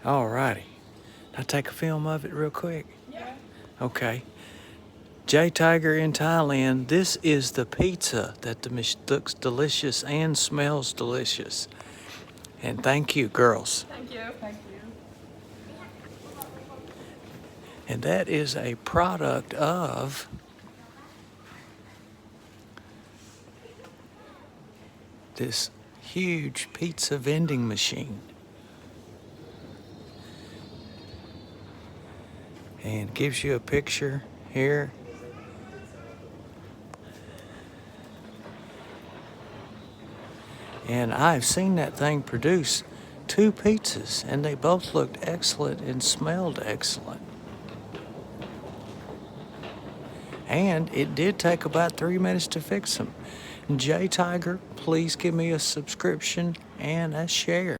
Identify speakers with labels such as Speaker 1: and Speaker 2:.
Speaker 1: All righty. I'll take a film of it real quick.
Speaker 2: Yeah.
Speaker 1: Okay. J Tiger in Thailand, this is the pizza that looks delicious and smells delicious. And thank you, girls.
Speaker 2: Thank you. Thank you.
Speaker 1: And that is a product of this huge pizza vending machine. And gives you a picture here. And I've seen that thing produce 2 pizzas, and they both looked excellent and smelled excellent. And it did take about 3 minutes to fix them. J Tiger, please give me a subscription and a share.